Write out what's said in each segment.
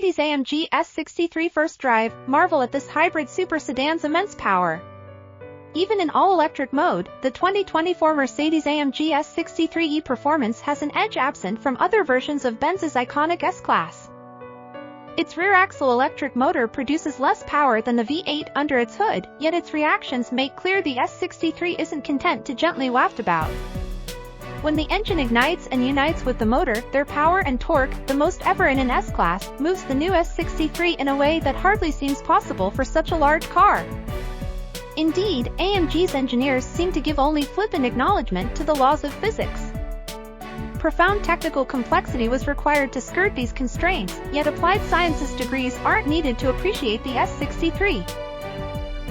Mercedes-AMG S63 First Drive, marvel at this hybrid super sedan's immense power. Even in all-electric mode, the 2024 Mercedes-AMG S63 E Performance has an edge absent from other versions of Benz's iconic S-Class. Its rear-axle electric motor produces less power than the V8 under its hood, yet its reactions make clear the S63 isn't content to gently waft about. When the engine ignites and unites with the motor, their power and torque, the most ever in an S-Class, moves the new S63 in a way that hardly seems possible for such a large car. Indeed, AMG's engineers seem to give only flippant acknowledgement to the laws of physics. Profound technical complexity was required to skirt these constraints, yet applied sciences degrees aren't needed to appreciate the S63.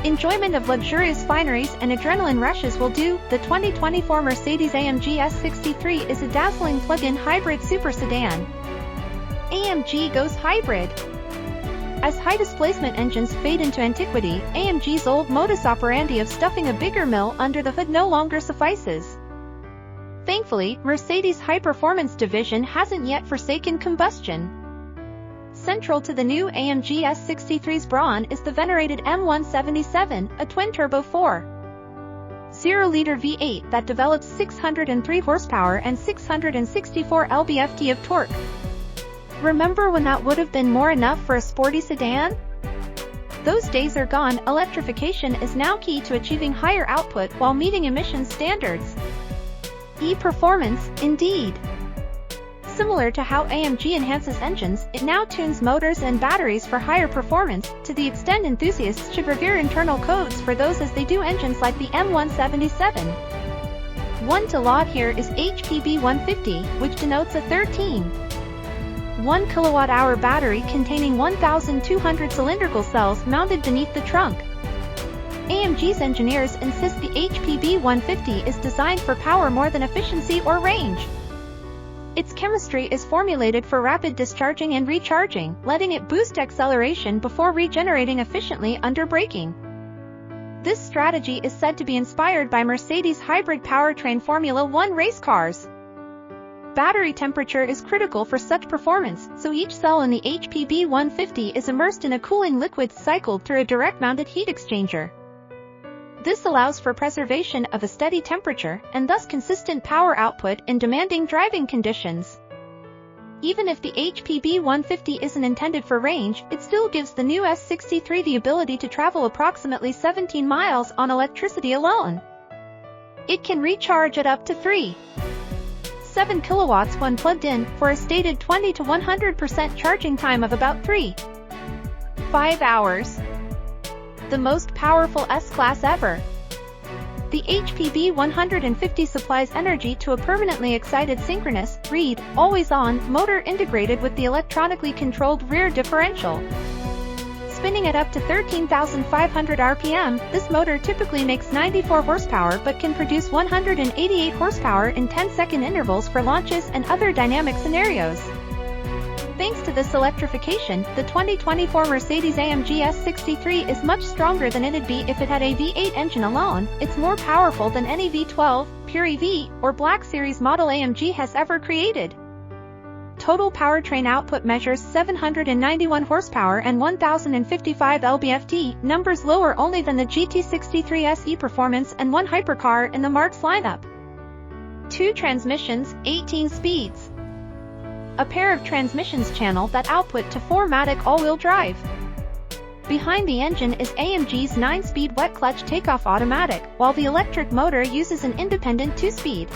Enjoyment of luxurious fineries and adrenaline rushes will do. The 2024 Mercedes-AMG S63 is a dazzling plug-in hybrid super sedan. AMG goes hybrid. As high-displacement engines fade into antiquity, AMG's old modus operandi of stuffing a bigger mill under the hood no longer suffices. Thankfully, Mercedes' high-performance division hasn't yet forsaken combustion. Central to the new AMG S63's brawn is the venerated M177, a twin-turbo 4.0-liter V8 that develops 603 horsepower and 664 lb-ft of torque. Remember when that would have been more enough for a sporty sedan? Those days are gone. Electrification is now key to achieving higher output while meeting emissions standards. E-Performance, indeed. Similar to how AMG enhances engines, it now tunes motors and batteries for higher performance, to the extent enthusiasts should revere internal codes for those as they do engines like the M177. One to laud here is HPB 150, which denotes a 13.1 kWh battery containing 1,200 cylindrical cells mounted beneath the trunk. AMG's engineers insist the HPB 150 is designed for power more than efficiency or range. Its chemistry is formulated for rapid discharging and recharging, letting it boost acceleration before regenerating efficiently under braking. This strategy is said to be inspired by Mercedes' hybrid powertrain Formula One race cars. Battery temperature is critical for such performance, so each cell in the HPB 150 is immersed in a cooling liquid cycled through a direct-mounted heat exchanger. This allows for preservation of a steady temperature and thus consistent power output in demanding driving conditions. Even if the HPB 150 isn't intended for range, it still gives the new S63 the ability to travel approximately 17 miles on electricity alone. It can recharge at up to 3.7 kilowatts when plugged in, for a stated 20 to 100% charging time of about 3.5 hours. The most powerful S-Class ever. The HPB 150 supplies energy to a permanently excited synchronous, read, always-on motor integrated with the electronically controlled rear differential. Spinning at up to 13,500 RPM, this motor typically makes 94 horsepower but can produce 188 horsepower in 10-second intervals for launches and other dynamic scenarios. Thanks to this electrification, the 2024 Mercedes-AMG S63 is much stronger than it'd be if it had a V8 engine alone. It's more powerful than any V12, pure EV, or Black Series model AMG has ever created. Total powertrain output measures 791 horsepower and 1,055 lb-ft, numbers lower only than the GT63 SE Performance and one hypercar in the Mark's lineup. 2 transmissions, 18 speeds. A pair of transmissions channel that output to 4MATIC all-wheel drive. Behind the engine is AMG's 9-speed wet clutch takeoff automatic, while the electric motor uses an independent 2-speed.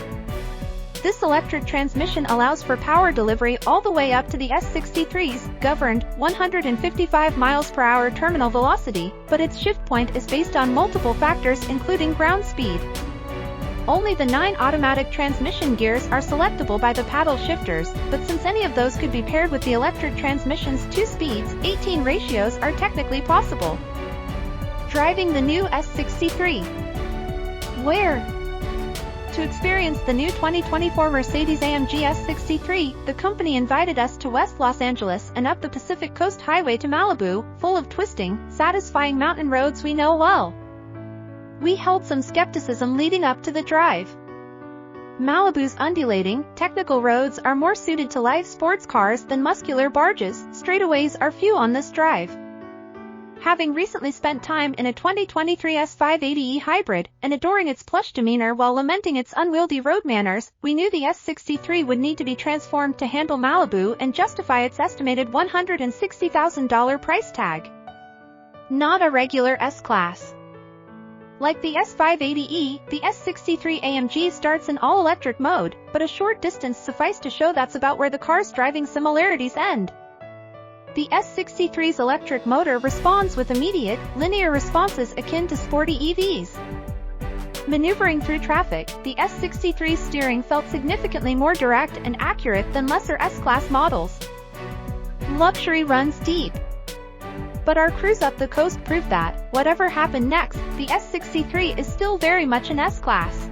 This electric transmission allows for power delivery all the way up to the S63's governed 155 miles per hour terminal velocity, but its shift point is based on multiple factors including ground speed. Only the 9 automatic transmission gears are selectable by the paddle shifters, but since any of those could be paired with the electric transmission's 2 speeds, 18 ratios are technically possible. Driving the new S63. Where? To experience the new 2024 Mercedes-AMG S63, the company invited us to West Los Angeles and up the Pacific Coast Highway to Malibu, full of twisting, satisfying mountain roads we know well. We held some skepticism leading up to the drive. Malibu's undulating, technical roads are more suited to light sports cars than muscular barges. Straightaways are few on this drive. Having recently spent time in a 2023 S580e hybrid and adoring its plush demeanor while lamenting its unwieldy road manners, we knew the S63 would need to be transformed to handle Malibu and justify its estimated $160,000 price tag. Not a regular S-Class. Like the S580e, the S63 starts in all-electric mode, but a short distance suffice to show that's about where the car's driving similarities end. The S63's electric motor responds with immediate, linear responses akin to sporty EVs. Maneuvering through traffic, the S63's steering felt significantly more direct and accurate than lesser S-Class models. Luxury runs deep. But our cruise up the coast proved that, whatever happened next, the S63 is still very much an S-Class.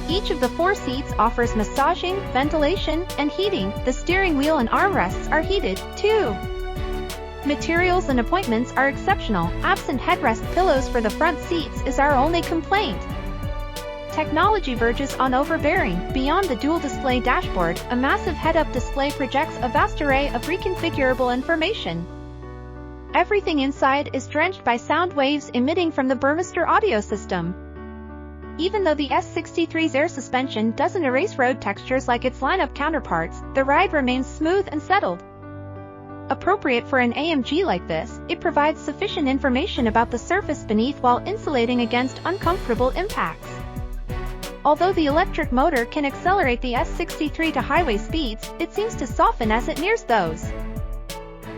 Each of the 4 seats offers massaging, ventilation, and heating. The steering wheel and armrests are heated, too. Materials and appointments are exceptional. Absent headrest pillows for the front seats is our only complaint. Technology verges on overbearing. Beyond the dual-display dashboard, a massive head-up display projects a vast array of reconfigurable information. Everything inside is drenched by sound waves emitting from the Burmester audio system. Even though the S63's air suspension doesn't erase road textures like its lineup counterparts, the ride remains smooth and settled. Appropriate for an AMG like this, it provides sufficient information about the surface beneath while insulating against uncomfortable impacts. Although the electric motor can accelerate the S63 to highway speeds, it seems to soften as it nears those.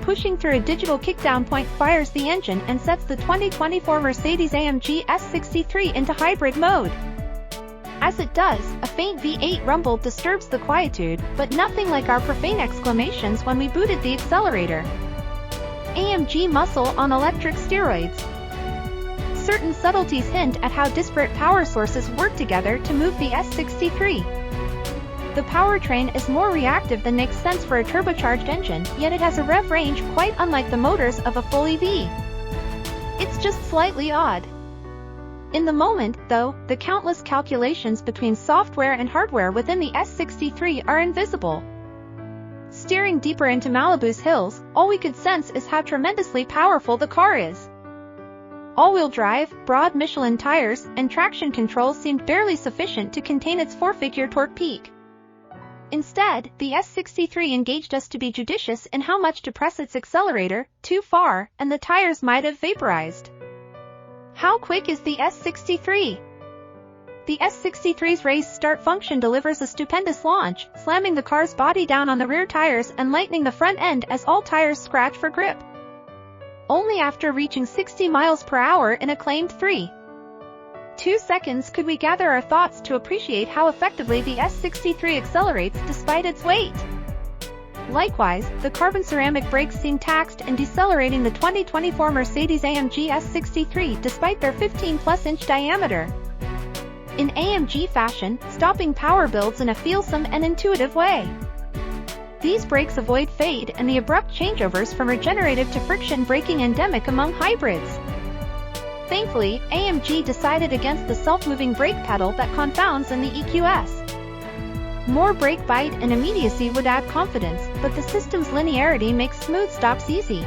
Pushing through a digital kickdown point fires the engine and sets the 2024 Mercedes-AMG S63 into hybrid mode. As it does, a faint V8 rumble disturbs the quietude, but nothing like our profane exclamations when we booted the accelerator. AMG muscle on electric steroids. Certain subtleties hint at how disparate power sources work together to move the S63. The powertrain is more reactive than makes sense for a turbocharged engine, yet it has a rev range quite unlike the motors of a full EV. It's just slightly odd. In the moment, though, the countless calculations between software and hardware within the S63 are invisible. Steering deeper into Malibu's hills, all we could sense is how tremendously powerful the car is. All-wheel drive, broad Michelin tires, and traction control seemed barely sufficient to contain its 4-figure torque peak. Instead, the S63 engaged us to be judicious in how much to press its accelerator, too far, and the tires might have vaporized. How quick is the S63? The S63's race start function delivers a stupendous launch, slamming the car's body down on the rear tires and lightening the front end as all tires scratch for grip. Only after reaching 60 miles per hour in a claimed 3.2 seconds could we gather our thoughts to appreciate how effectively the S63 accelerates despite its weight. Likewise, the carbon ceramic brakes seem taxed and decelerating the 2024 Mercedes-AMG S63 despite their 15-plus-inch diameter. In AMG fashion, stopping power builds in a feelsome and intuitive way. These brakes avoid fade and the abrupt changeovers from regenerative to friction braking endemic among hybrids. Thankfully, AMG decided against the self-moving brake pedal that confounds in the EQS. More brake bite and immediacy would add confidence, but the system's linearity makes smooth stops easy.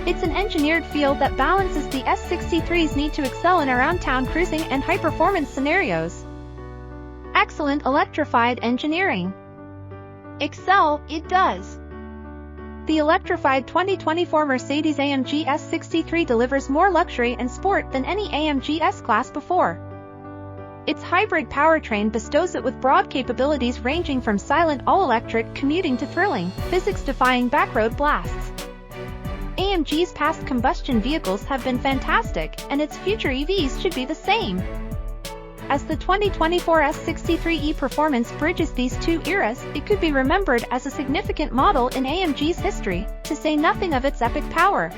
It's an engineered field that balances the S63's need to excel in around-town cruising and high-performance scenarios. Excellent electrified engineering. Excel, it does. The electrified 2024 Mercedes-AMG S63 delivers more luxury and sport than any AMG S-Class before. Its hybrid powertrain bestows it with broad capabilities ranging from silent all-electric commuting to thrilling, physics-defying backroad blasts. AMG's past combustion vehicles have been fantastic, and its future EVs should be the same. As the 2024 S63 E Performance bridges these two eras, it could be remembered as a significant model in AMG's history, to say nothing of its epic power.